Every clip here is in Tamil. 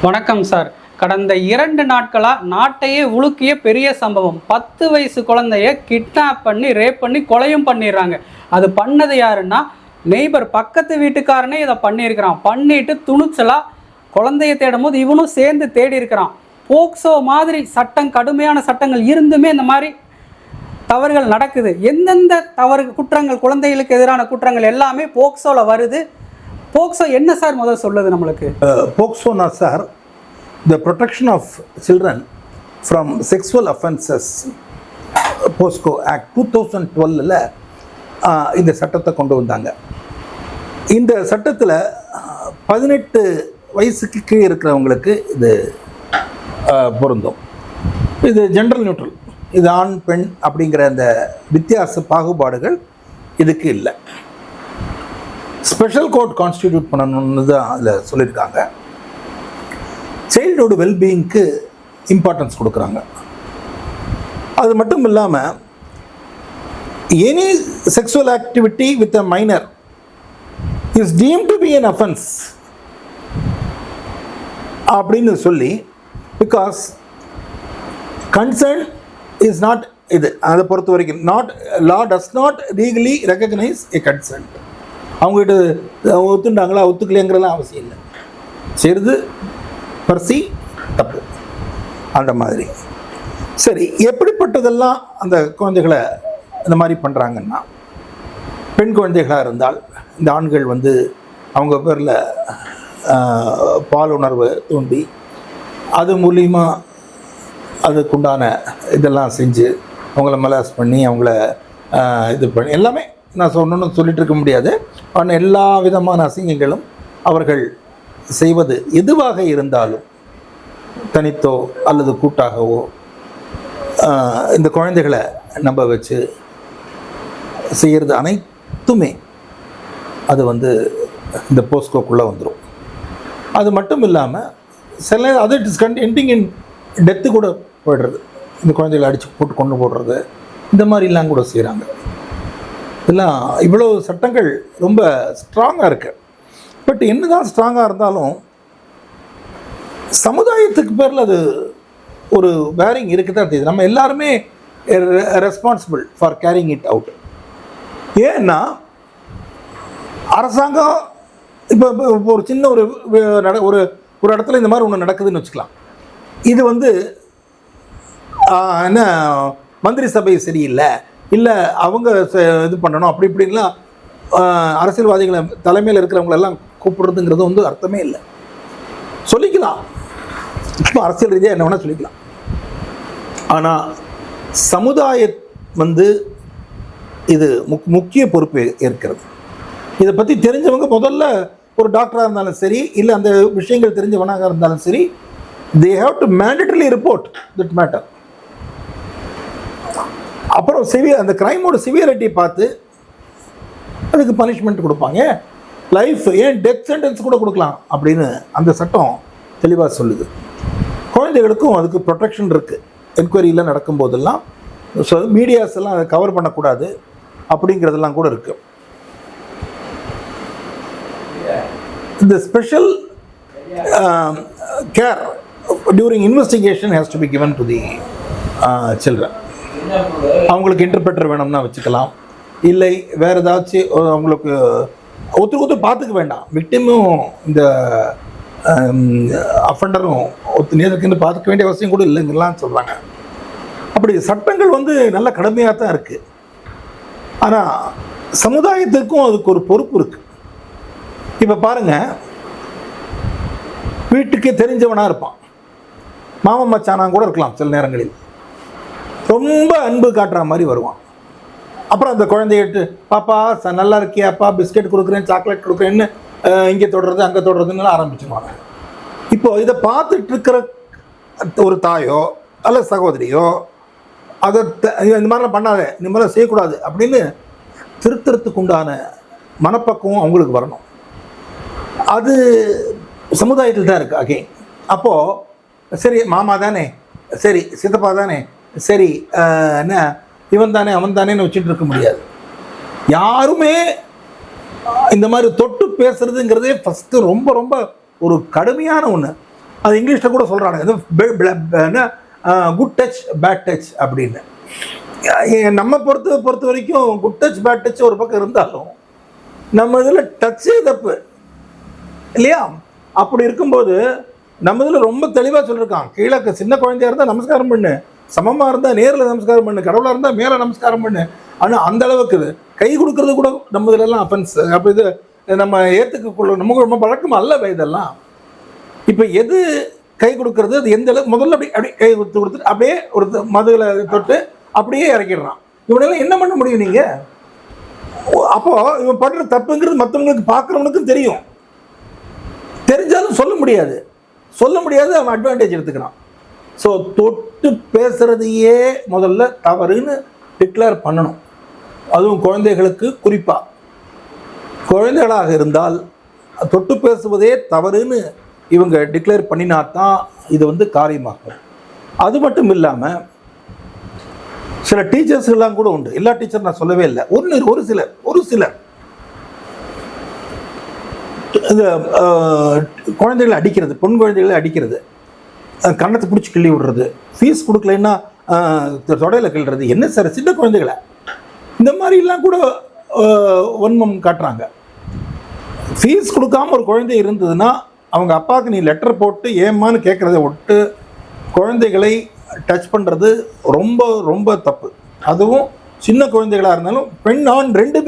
வணக்கம் சார். கடந்த 2 நாட்களா நாட்டையே உலுக்கிய பெரிய சம்பவம். 10 வயசு குழந்தைய கிட்னாப் பண்ணி ரேப் பண்ணி கொலையும் பண்ணிடுறாங்க. அது பண்ணது யாருன்னா நெய்பர், பக்கத்து வீட்டுக்காரனே இதை பண்ணியிருக்கிறான். பண்ணிட்டு துணிச்சலா குழந்தைய தேடும் போது இவனும் சேர்ந்து தேடி இருக்கிறான். போக்சோ மாதிரி சட்டம், கடுமையான சட்டங்கள் இருந்துமே இந்த மாதிரி தவறுகள் நடக்குது. எந்தெந்த குற்றங்கள், குழந்தைகளுக்கு எதிரான குற்றங்கள் எல்லாமே போக்சோவில் வருது. போக்சோ என்ன சார் முதல் சொல்லுது நம்மளுக்கு? போக்சோனா sir, the protection of children from sexual offenses, POCSO act 2012ல் இந்த சட்டத்தை கொண்டு வந்தாங்க. இந்த சட்டத்தில் 18 வயசுக்கு கீழே இருக்கிறவங்களுக்கு இது பொருந்தும். இது ஜெண்டர் நியூட்ரல், இது ஆண் பெண் அப்படிங்கிற அந்த வித்தியாச பாகுபாடுகள் இதுக்கு இல்லை. ஸ்பெஷல் கோர்ட் கான்ஸ்டிடியூட் பண்ணணும்னு தான் அதில் சொல்லியிருக்காங்க. சைல்டுஹுட் வெல்பீயிங்க்கு இம்பார்ட்டன்ஸ் கொடுக்குறாங்க. அது மட்டும் இல்லாமல் any sexual activity with a minor is deemed to be an offence அப்படின்னு சொல்லி, பிகாஸ் கன்சர்ன் இஸ் நாட், இது அதை பொறுத்த வரைக்கும் law does not legally recognise a concern. அவங்ககிட்ட ஒத்துண்டாங்களா ஒத்துக்கலைங்கிறலாம் அவசியம் இல்லை. செய்கிறது பர்சி தப்பு, அந்த மாதிரி. சரி, எப்படிப்பட்டதெல்லாம் அந்த குழந்தைகளை இந்த மாதிரி பண்ணுறாங்கன்னா, பெண் குழந்தைகளாக இருந்தால் இந்த ஆண்கள் அவங்க பேரில் பால் உணர்வு தூண்டி அது மூலிமா அதுக்குண்டான இதெல்லாம் செஞ்சு அவங்கள மலாஸ் பண்ணி அவங்கள இது பண்ணி எல்லாமே நான் சொன்னோன்னு சொல்லிட்டு இருக்க முடியாது. ஆனால் எல்லா விதமான அசிங்கங்களும் அவர்கள் செய்வது எதுவாக இருந்தாலும், தனித்தோ அல்லது கூட்டாகவோ, இந்த குழந்தைகளை நம்ப வச்சு செய்கிறது அனைத்துமே அது இந்த போஸ்கோக்குள்ளே வந்துடும். அது மட்டும் இல்லாமல் சில அது எண்டிங் இன் டெத்து கூட போய்டுறது. இந்த குழந்தைகளை அடித்து போட்டு கொண்டு போடுறது, இந்த மாதிரிலாம் கூட செய்கிறாங்க. இதெல்லாம் இவ்வளோ சட்டங்கள் ரொம்ப ஸ்ட்ராங்காக இருக்குது. பட் என்ன தான் ஸ்ட்ராங்காக இருந்தாலும் சமுதாயத்துக்கு பேரில் அது ஒரு வேரிங் இருக்குது தான் தெரியுது. நம்ம எல்லாருமே responsible for carrying it out. ஏன்னா அரசாங்கம் இப்போ ஒரு சின்ன ஒரு ஒரு இடத்துல இந்த மாதிரி ஒன்று நடக்குதுன்னு வச்சுக்கலாம். இது என்ன மந்திரி சபை சரியில்லை, இல்லை அவங்க இது பண்ணணும் அப்படி இப்படின்லாம் அரசியல்வாதிகளை தலைமையில் இருக்கிறவங்களெல்லாம் கூப்பிடுறதுங்கிறது அர்த்தமே இல்லை. சொல்லிக்கலாம், இப்போ அரசியல் ரீதியாக என்ன வேணால் சொல்லிக்கலாம். ஆனால் சமுதாய இது முக்கிய பொறுப்பு ஏற்கிறது. இதை பற்றி தெரிஞ்சவங்க முதல்ல ஒரு டாக்டராக இருந்தாலும் சரி, இல்லை அந்த விஷயங்கள் தெரிஞ்சவனாக இருந்தாலும் சரி, they have to mandatorily report that matter. அப்புறம் அந்த கிரைமோட சிவியரிட்டி பார்த்து அதுக்கு பனிஷ்மெண்ட் கொடுப்பாங்க. லைஃப், ஏன் டெத் சென்டென்ஸ் கூட கொடுக்கலாம் அப்படின்னு அந்த சட்டம் தெளிவாக சொல்லுது. குழந்தைகளுக்கும் அதுக்கு ப்ரொடெக்ஷன் இருக்குது. என்கொயரியில் நடக்கும்போதெல்லாம் மீடியாஸ் எல்லாம் அதை கவர் பண்ணக்கூடாது அப்படிங்கிறதெல்லாம் கூட இருக்குது. இந்த special care during investigation has to be given to the children. அவங்களுக்கு இன்டர்பிரட்டர் வேணும்னா வச்சுக்கலாம், இல்லை வேறு ஏதாச்சும் அவங்களுக்கு ஒத்து பார்த்துக்க வேண்டாம். விக்டிமும் இந்த அஃபண்டரும் நேரத்துக்கு பார்த்துக்க வேண்டிய அவசியம் கூட இல்லைங்கலாம் சொல்கிறாங்க. அப்படி சட்டங்கள் நல்ல கடுமையாக தான் இருக்குது. ஆனால் சமுதாயத்துக்கும் அதுக்கு ஒரு பொறுப்பு இருக்குது. இப்போ பாருங்கள், வீட்டுக்கு தெரிஞ்சவனாக இருப்பான், மாமன் மச்சானா கூட இருக்கலாம். சில நேரங்களில் ரொம்ப அன்பு காட்டுற மாதிரி வருவான். அப்புறம் அந்த குழந்தைகிட்டு, பாப்பா நல்லா இருக்கியாப்பா, பிஸ்கெட் கொடுக்குறேன், சாக்லேட் கொடுக்குறேன்னு இங்கே தொடுறது அங்கே தொடுறதுன்னு ஆரம்பிச்சுருவாங்க. இப்போது இதை பார்த்துட்டு இருக்கிற ஒரு தாயோ அல்ல சகோதரியோ அதை இந்த மாதிரிலாம் பண்ணாத, இந்த மாதிரிலாம் செய்யக்கூடாது அப்படின்னு திருத்தறதுக்கு உண்டான மனப்பக்குவம் அவங்களுக்கு வரணும். அது சமுதாயத்தில் தான் இருக்குது. அகெயின் அப்போது சரி மாமா தானே, சரி சித்தப்பா தானே, சரி என்ன இவன் தானே அவன் தானேன்னு வச்சுட்டு இருக்க முடியாது. யாருமே இந்த மாதிரி தொட்டு பேசுறதுங்கிறதே ஃபஸ்ட்டு ரொம்ப ரொம்ப ஒரு கடுமையான ஒன்று. அது இங்கிலீஷில் கூட சொல்கிறாங்க, குட் டச் பேட் டச் அப்படின்னு. நம்ம பொறுத்த வரைக்கும் குட் டச் பேட் டச் ஒரு பக்கம் இருந்தாலும் நம்ம இதில் டச்சே தப்பு இல்லையா? அப்படி இருக்கும்போது நம்ம இதில் ரொம்ப தெளிவாக சொல்லியிருக்கான், கீழே சின்ன குழந்தையா இருந்தால் நமஸ்காரம் பண்ணு, சமமாக இருந்தால் நேரில் நமஸ்காரம் பண்ணு, கடவுளாக இருந்தால் மேலே நமஸ்காரம் பண்ணு. ஆனால் அந்த அளவுக்கு கை கொடுக்கறது கூட நம்ம இதிலெல்லாம் அஃபென்ஸ். அப்போ இது நம்ம ஏற்றுக்கொள்ள நமக்கு ரொம்ப பழக்கம் அல்ல இதெல்லாம். இப்போ எது கை கொடுக்கறது, அது எந்த அளவுக்கு முதல்ல அப்படி கை கொடுத்துட்டு அப்படியே ஒரு மதுகளை தொட்டு அப்படியே இறக்கிடுறான். இவனெல்லாம் என்ன பண்ண முடியும் நீங்கள்? அப்போ இவன் படுற தப்புங்கிறது மற்றவங்களுக்கு பார்க்குறவனுக்கும் தெரியும், தெரிஞ்சாலும் சொல்ல முடியாது, அவன் அட்வான்டேஜ் எடுத்துக்கிறான். ஸோ தொட்டு பேசுறதையே முதல்ல தவறுன்னு டிக்ளேர் பண்ணணும். அதுவும் குழந்தைகளுக்கு குறிப்பாக குழந்தைகளாக இருந்தால் தொட்டு பேசுவதே தவறுன்னு இவங்க டிக்ளேர் பண்ணினாத்தான் இது காரியமாகும். அது மட்டும் இல்லாமல் சில டீச்சர்ஸ்லாம் கூட உண்டு, எல்லா டீச்சர் நான் சொல்லவே இல்லை, ஒரு சிலர் இந்த குழந்தைகளை அடிக்கிறது, பெண் குழந்தைகளை அடிக்கிறது, கன்னத்தை பிடிச்சி கிள்ளி விடுறது, ஃபீஸ் கொடுக்கலைன்னா தொடையில் கிள்றது. என்ன சார், சின்ன குழந்தைகளை இந்த மாதிரிலாம் கூட வன்மம் காட்டுறாங்க. ஃபீஸ் கொடுக்காம ஒரு குழந்தை இருந்ததுன்னா அவங்க அப்பாவுக்கு நீ லெட்டர் போட்டு ஏமான்னு கேட்குறத விட்டு குழந்தைகளை டச் பண்ணுறது ரொம்ப ரொம்ப தப்பு. அதுவும் சின்ன குழந்தைகளாக இருந்தாலும் பெண் ஆண் ரெண்டு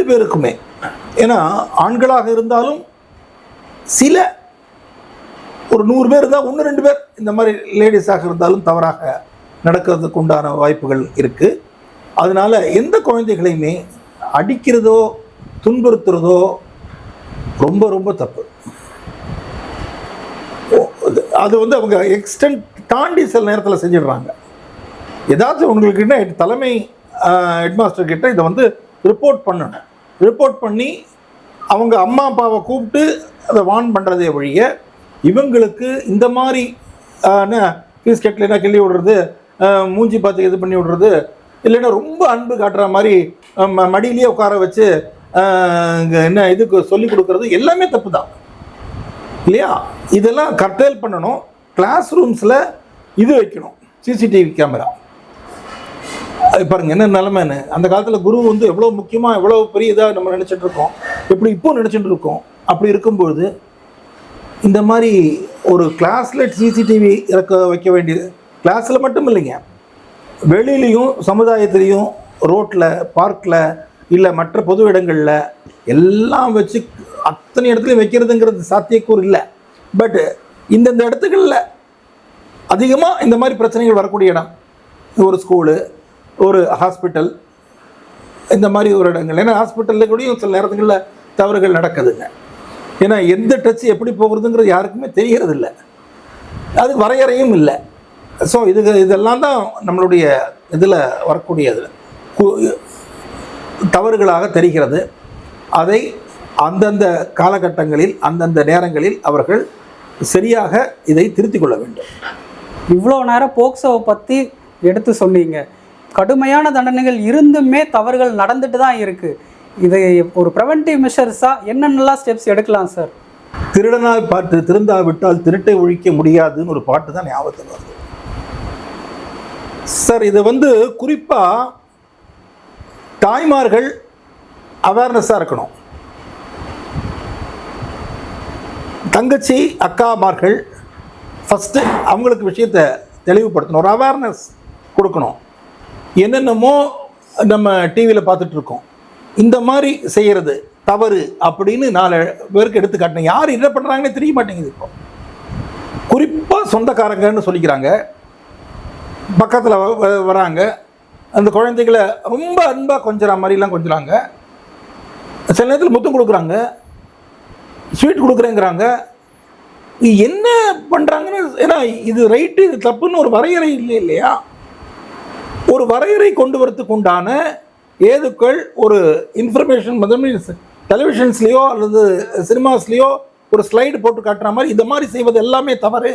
பேருக்குமே. ஏன்னா ஆண்களாக இருந்தாலும் சில ஒரு 100 பேர் இருந்தால் 1-2 பேர் இந்த மாதிரி லேடிஸாக இருந்தாலும் தவறாக நடக்கிறதுக்கு உண்டான வாய்ப்புகள் இருக்குது. அதனால் எந்த குழந்தைகளையுமே அடிக்கிறதோ துன்புறுத்துறதோ ரொம்ப ரொம்ப தப்பு. அது அவங்க எக்ஸ்டென்ட் தாண்டி சில நேரத்தில் செஞ்சிடுறாங்க. ஏதாச்சும் உங்களுக்கிட்ட தலைமை ஹெட்மாஸ்டர் கிட்ட இதை ரிப்போர்ட் பண்ணணும். ரிப்போர்ட் பண்ணி அவங்க அம்மா அப்பாவை கூப்பிட்டு அதை வார்ன் பண்ணுறதே ஒழிய இவங்களுக்கு இந்த மாதிரி ஃபீஸ் கட்டலைன்னா கிள்ளி விடுறது, மூஞ்சி பார்த்து இது பண்ணி விடுறது, இல்லைன்னா ரொம்ப அன்பு காட்டுற மாதிரி மடியிலேயே உட்கார வச்சு என்ன இதுக்கு சொல்லி கொடுக்கறது எல்லாமே தப்பு தான் இல்லையா? இதெல்லாம் கர்டேல் பண்ணணும். கிளாஸ் ரூம்ஸில் இது வைக்கணும், சிசிடிவி கேமரா. பாருங்க என்ன நிலைமைன்னு. அந்த காலத்தில் குரு எவ்வளோ முக்கியமாக எவ்வளோ பெரிய இதாக நம்ம நினச்சிட்டு இருக்கோம், எப்படி இப்போ நினச்சிட்டு இருக்கோம். அப்படி இருக்கும்பொழுது இந்த மாதிரி ஒரு கிளாஸில் சிசிடிவி வைக்க வேண்டியது, கிளாஸில் மட்டும் இல்லைங்க, வெளியிலையும் சமுதாயத்துலேயும் ரோட்டில் பார்க்கில் இல்லை மற்ற பொது இடங்களில் எல்லாம் வச்சு அத்தனை இடத்துலையும் வைக்கிறதுங்கிறது சாத்தியக்கூறு இல்லை. பட் இந்தந்த இடத்துகளில் அதிகமாக இந்த மாதிரி பிரச்சனைகள் வரக்கூடிய இடம் ஒரு ஸ்கூலு, ஒரு ஹாஸ்பிட்டல், இந்த மாதிரி ஒரு இடங்கள். ஏன்னா ஹாஸ்பிட்டலில் கூடயும் சில நேரத்துகளில் தவறுகள் நடக்குதுங்க. ஏன்னா எந்த டச் எப்படி போகிறதுங்கிறது யாருக்குமே தெரிகிறது இல்லை, அது வரையறையும் இல்லை. ஸோ இதெல்லாம் தான் நம்மளுடைய இதில் வரக்கூடியது தவறுகளாக தெரிகிறது. அதை அந்தந்த காலகட்டங்களில் அந்தந்த நேரங்களில் அவர்கள் சரியாக இதை திருத்திக் கொள்ள வேண்டும். இவ்வளோ நேரம் போக்சோவை பற்றி எடுத்து சொன்னீங்க. கடுமையான தண்டனைகள் இருந்துமே தவறுகள் நடந்துட்டு தான் இருக்குது. இதை ஒரு ப்ரிவென்டிவ் மெஷர்ஸாக என்னென்னலாம் ஸ்டெப்ஸ் எடுக்கலாம் சார்? திருடனாய் பார்த்து திருந்தாவிட்டால் திருட்டை ஒழிக்க முடியாதுன்னு ஒரு பாட்டு தான் ஞாபகத்தில் வருது சார். இது குறிப்பாக தாய்மார்கள் அவேர்னஸாக இருக்கணும். தங்கச்சி அக்காமார்கள் ஃபஸ்ட்டு அவங்களுக்கு விஷயத்தை தெளிவுபடுத்தணும், ஒரு அவேர்னஸ் கொடுக்கணும். என்னென்னமோ நம்ம டிவியில் பார்த்துட்ருக்கோம், இந்த மாதிரி செய்கிறது தவறு அப்படின்னு 4 பேருக்கு எடுத்து காட்டினேன். யார் என்ன பண்ணுறாங்கன்னே தெரிய மாட்டேங்குது. இப்போ குறிப்பாக சொந்தக்காரங்கன்னு சொல்லிக்கிறாங்க, பக்கத்தில் வராங்க, அந்த குழந்தைகளை ரொம்ப அன்பாக கொஞ்சிற மாதிரிலாம் கொஞ்சிறாங்க. சில நேரத்தில் முத்தம் கொடுக்குறாங்க, ஸ்வீட் கொடுக்குறேங்கிறாங்க. என்ன பண்ணுறாங்கன்னு, ஏன்னா இது ரைட்டு இது தப்புன்னு ஒரு வரையறை இல்லையா? ஒரு வரையறை கொண்டு வரத்துக்கு உண்டான ஏதுக்கள் ஒரு இன்ஃபர்மேஷன் டெலிவிஷன்ஸ்லேயோ அல்லது சினிமாஸ்லேயோ ஒரு ஸ்லைடு போட்டு காட்டுற மாதிரி இந்த மாதிரி செய்வது எல்லாமே தவறு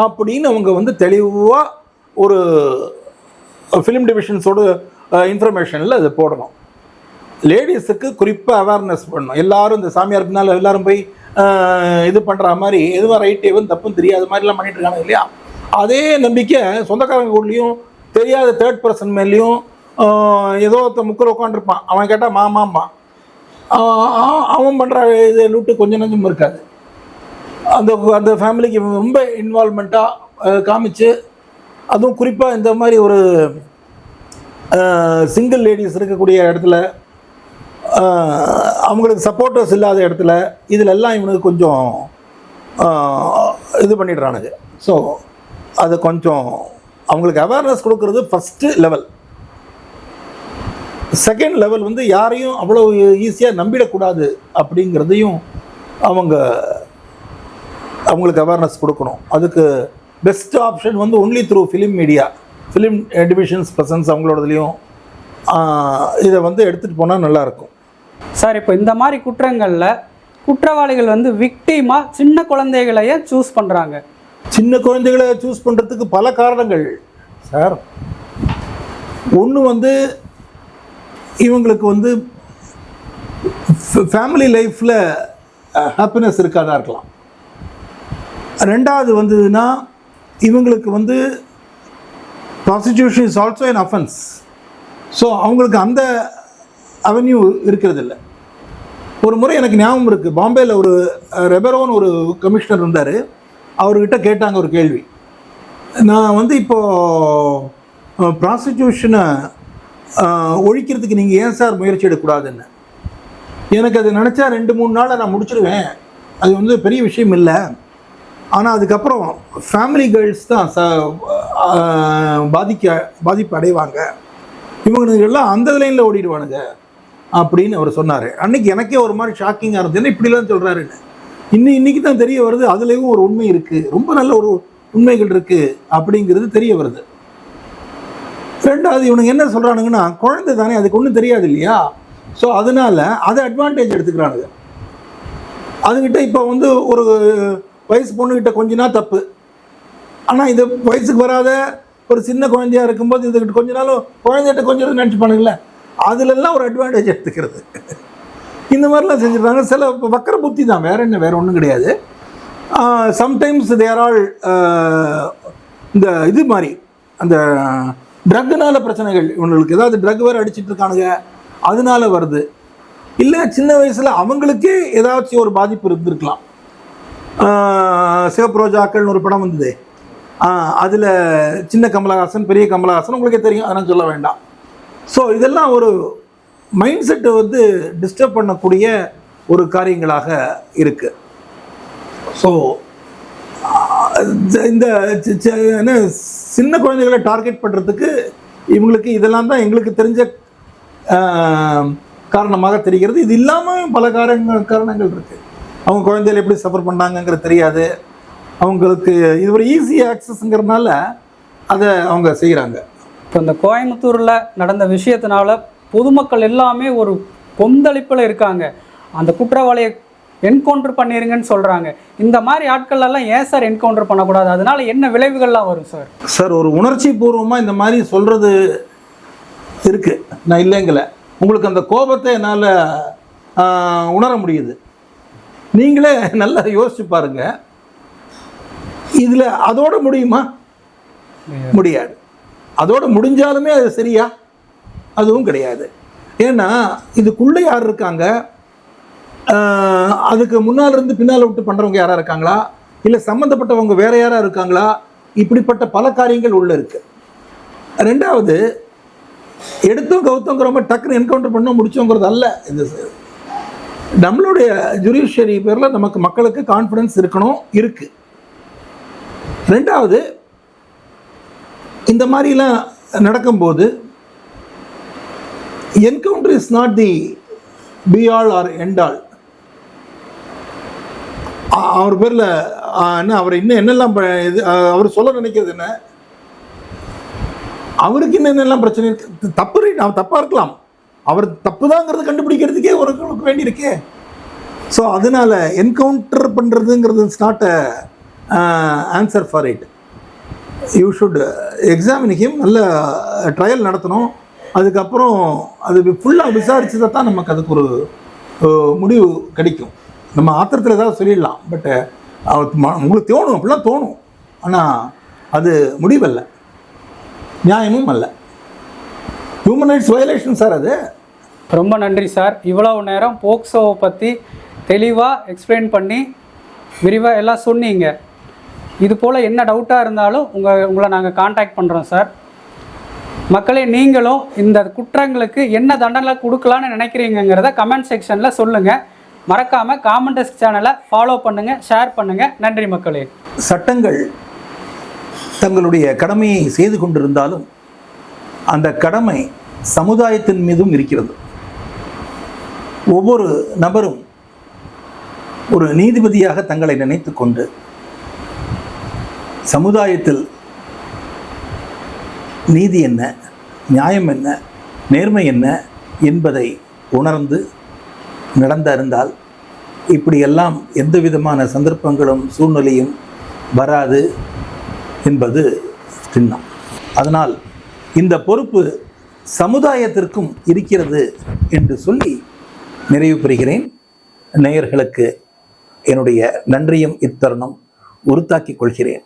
அப்படின்னு அவங்க தெளிவாக ஒரு ஃபிலிம் டிவிஷன்ஸோட இன்ஃபர்மேஷனில் அதை போடணும். லேடிஸுக்கு குறிப்பாக அவேர்னஸ் பண்ணணும். எல்லாரும் இந்த சாமியார் பின்னால் எல்லாரும் போய் இது பண்ணுற மாதிரி எதுவும் ரைட் எதுவும் தப்புன்னு தெரியாத மாதிரிலாம் பண்ணிட்டு இருக்காங்க இல்லையா? அதே நம்பிக்கை சொந்தக்காரங்க கூடலையும் தெரியாத தேர்ட் பர்சன் மேலேயும் ஏதோ முக்கில் உட்காந்துருப்பான். அவன் கேட்டால் மாமாம்மா, அவன் பண்ணுற இது லூட்டு கொஞ்சம் நஞ்சம் இருக்காது. அந்த அந்த ஃபேமிலிக்கு ரொம்ப இன்வால்மெண்ட்டாக காமிச்சு, அதுவும் குறிப்பாக இந்த மாதிரி ஒரு சிங்கிள் லேடிஸ் இருக்கக்கூடிய இடத்துல, அவங்களுக்கு சப்போர்ட்டர்ஸ் இல்லாத இடத்துல, இதில் எல்லாம் இவனுக்கு கொஞ்சம் இது பண்ணிடுறானுங்க. ஸோ அது கொஞ்சம் அவங்களுக்கு அவேர்னஸ் கொடுக்கறது ஃபஸ்ட்டு லெவல். செகண்ட் லெவல் வந்து யாரையும் அவ்வளோ ஈஸியாக நம்பிடக்கூடாது அப்படிங்கிறதையும் அவங்களுக்கு அவேர்னஸ் கொடுக்கணும். அதுக்கு பெஸ்ட் ஆப்ஷன் வந்து only through film media, film divisions presence அவங்களோடதுலையும் இதை வந்து எடுத்துகிட்டு போனால் நல்லாயிருக்கும். சார், இப்போ இந்த மாதிரி குற்றங்களில் குற்றவாளிகள் வந்து விக்டிமாக சின்ன குழந்தைகளையே சூஸ் பண்ணுறாங்க. சின்ன குழந்தைகளை சூஸ் பண்ணுறதுக்கு பல காரணங்கள் சார். ஒன்று வந்து இவங்களுக்கு வந்து ஃபேமிலி லைஃப்பில் ஹாப்பினஸ் இருக்காதா இருக்கலாம். ரெண்டாவது வந்ததுன்னா இவங்களுக்கு வந்து prostitution is also an offense. So அவங்களுக்கு அந்த அவென்யூ இருக்கிறதில்ல. ஒரு முறை எனக்கு ஞாபகம் இருக்குது, பாம்பேயில் ஒரு ரெபரோன்னு ஒரு கமிஷனர் இருந்தார். அவர்கிட்ட கேட்டாங்க ஒரு கேள்வி, நான் வந்து இப்போது ப்ராஸ்டிடியூஷனை ஒழிக்கிறதுக்கு நீங்கள் ஏன் சார் முயற்சி எடுக்கக்கூடாதுன்னு. எனக்கு அது நினச்சா 2-3 நாளில் நான் முடிச்சிடுவேன், அது வந்து பெரிய விஷயம் இல்லை. ஆனால் அதுக்கப்புறம் ஃபேமிலி கேர்ள்ஸ் தான் பாதிப்பு அடைவாங்க, இவங்களுக்கெல்லாம் அந்த லைனில் ஓடிடுவானுங்க அப்படின்னு அவர் சொன்னார். அன்றைக்கி எனக்கே ஒரு மாதிரி ஷாக்கிங்காக இருந்தது, என்ன இப்படிலாம் சொல்கிறாருன்னு. இன்றைக்கி தான் தெரிய வருது அதுலேயும் ஒரு உண்மை இருக்குது, ரொம்ப நல்ல ஒரு உண்மைகள் இருக்குது அப்படிங்கிறது தெரிய வருது. ரெண்டாவது இவனுங்க என்ன சொல்கிறானுங்கன்னா, குழந்தை தானே, அதுக்கு ஒன்றும் தெரியாது இல்லையா, ஸோ அதனால் அதை அட்வான்டேஜ் எடுத்துக்கிறானுங்க. அதுக்கிட்ட இப்போ வந்து ஒரு வயசு பொண்ணுக்கிட்ட கொஞ்சினா தப்பு, ஆனால் இது வயசுக்கு வராத ஒரு சின்ன குழந்தையாக இருக்கும்போது இதுக்கிட்ட கொஞ்ச நாளும் குழந்தைகிட்ட கொஞ்சம் நினச்சிப்பானுங்களே, அதுலெல்லாம் ஒரு அட்வான்டேஜ் எடுத்துக்கிறது. இந்த மாதிரிலாம் செஞ்சுருக்காங்க. சில வக்கர புத்தி தான், வேறு ஒன்றும் கிடையாது. சம்டைம்ஸ் தேர் ஆல் இந்த இது மாதிரி அந்த ட்ரக்குனால பிரச்சனைகள், இவங்களுக்கு ஏதாவது ட்ரக் வேறு அடிச்சிட்டு இருக்கானுங்க அதனால வருது. இல்லை சின்ன வயசில் அவங்களுக்கே ஏதாச்சும் ஒரு பாதிப்பு இருந்திருக்கலாம். சிவப்ரோஜாக்கள்னு ஒரு படம் வந்தது, அதில் சின்ன கமலஹாசன் பெரிய கமலஹாசன் உங்களுக்கே தெரியும், அதெல்லாம் சொல்ல வேண்டாம். ஸோ இதெல்லாம் ஒரு மைண்ட் செட்டை வந்து டிஸ்டர்ப் பண்ணக்கூடிய ஒரு காரியங்களாக இருக்குது. ஸோ இந்த என்ன சின்ன குழந்தைகளை டார்கெட் பண்ணுறதுக்கு இவங்களுக்கு இதெல்லாம் தான் எங்களுக்கு தெரிஞ்ச காரணமாக தெரிகிறது. இது இல்லாமல் பல காரணங்கள் இருக்குது. அவங்க குழந்தைகள் எப்படி சஃபர் பண்ணாங்கங்கிறது தெரியாது அவங்களுக்கு, இது ஒரு ஈஸி ஆக்சஸ்ங்கிறதுனால அதை அவங்க செய்கிறாங்க. இப்போ இந்த கோயம்புத்தூரில் நடந்த விஷயத்தினால பொதுமக்கள் எல்லாமே ஒரு கொந்தளிப்பில் இருக்காங்க. அந்த குற்றவாளியை என்கவுண்டர் பண்ணிருங்கன்னு சொல்கிறாங்க. இந்த மாதிரி ஆட்களெல்லாம் ஏன் சார் என்கவுண்டர் பண்ணக்கூடாது? அதனால என்ன விளைவுகள்லாம் வரும் சார்? சார், ஒரு உணர்ச்சி பூர்வமாக இந்த மாதிரி சொல்கிறது இருக்குது, நான் இல்லைங்களே. உங்களுக்கு அந்த கோபத்தை என்னால் உணர முடியுது. நீங்களே நல்லா யோசிச்சு பாருங்க. இதில் அதோட முடியுமா? முடியாது. அதோட முடிஞ்சாலுமே அது சரியா? அதுவும் கிடையாது. ஏன்னா இதுக்குள்ளே யார் இருக்காங்க, அதுக்கு முன்னால் இருந்து பின்னால் விட்டு பண்ணுறவங்க யாராக இருக்காங்களா, இல்லை சம்மந்தப்பட்டவங்க வேற யாராக இருக்காங்களா, இப்படிப்பட்ட பல காரியங்கள் உள்ளே இருக்கு. ரெண்டாவது, எடுத்தோம் கவுத்தோங்கிற மாதிரி டக்குன்னு என்கவுண்டர் பண்ண முடிச்சோங்கிறது அல்ல. இந்த நம்மளுடைய ஜுடிஷியரி பேரில் நமக்கு மக்களுக்கு கான்ஃபிடன்ஸ் இருக்கணும், இருக்கு. ரெண்டாவது, இந்த மாதிரிலாம் நடக்கும்போது encounter is not the be all or end all. அவர் பேரில் என்ன, அவர் இன்னும் என்னெல்லாம் இது அவர் சொல்ல நினைக்கிறது என்ன, அவருக்கு இன்னும் என்னெல்லாம் பிரச்சனை இருக்கு. தப்பு அவர் தப்பாக இருக்கலாம், அவர் தப்பு தாங்கிறது கண்டுபிடிக்கிறதுக்கே ஒரு வேண்டியிருக்கே. ஸோ அதனால என்கவுண்டர் பண்ணுறதுங்கிறது it's not answer for it. You should examine him, நல்ல ட்ரையல் நடத்தணும். அதுக்கப்புறம் அது ஃபுல்லாக விசாரிச்சதை தான் நமக்கு அதுக்கு ஒரு முடிவு கிடைக்கும். நம்ம ஆத்திரத்தில் ஏதாவது சொல்லிடலாம், பட் உங்களுக்கு தோணும், அப்படிலாம் தோணும். ஆனால் அது முடிவல்ல, நியாயமும் அல்ல. ஹியூமன் ரைட்ஸ் வயலேஷன் சார் அது. ரொம்ப நன்றி சார். இவ்வளவு நேரம் போக்சோவை பற்றி தெளிவாக எக்ஸ்பிளைன் பண்ணி விரிவாக எல்லாம் சொன்னீங்க. இது போல் என்ன டவுட்டாக இருந்தாலும் உங்களை நாங்கள் காண்டாக்ட் பண்ணுறோம் சார். மக்களே, நீங்களும் இந்த குற்றங்களுக்கு என்ன தண்டனை கொடுக்கலான்னு நினைக்கிறீங்கிறத கமெண்ட் செக்ஷனில் சொல்லுங்கள். மறக்காமல் காமெண்டஸ்க் சேனலை ஃபாலோ பண்ணுங்கள், ஷேர் பண்ணுங்கள். நன்றி மக்களே. சட்டங்கள் தங்களுடைய கடமையை செய்து கொண்டிருந்தாலும் அந்த கடமை சமுதாயத்தின் மீதும் இருக்கிறது. ஒவ்வொரு நபரும் ஒரு நீதிபதியாக தங்களை நினைத்து கொண்டு சமுதாயத்தில் நீதி என்ன, நியாயம் என்ன, நேர்மை என்ன என்பதை உணர்ந்து நடந்திருந்தால் இப்படியெல்லாம் எந்த விதமான சந்தர்ப்பங்களும் சூழ்நிலையும் வராது என்பது திண்ணம். அதனால் இந்த பொறுப்பு சமுதாயத்திற்கும் இருக்கிறது என்று சொல்லி நிறைவு பெறுகிறேன். நேயர்களுக்கு என்னுடைய நன்றியும் இத்தருணம் உறுத்தாக்கிக் கொள்கிறேன்.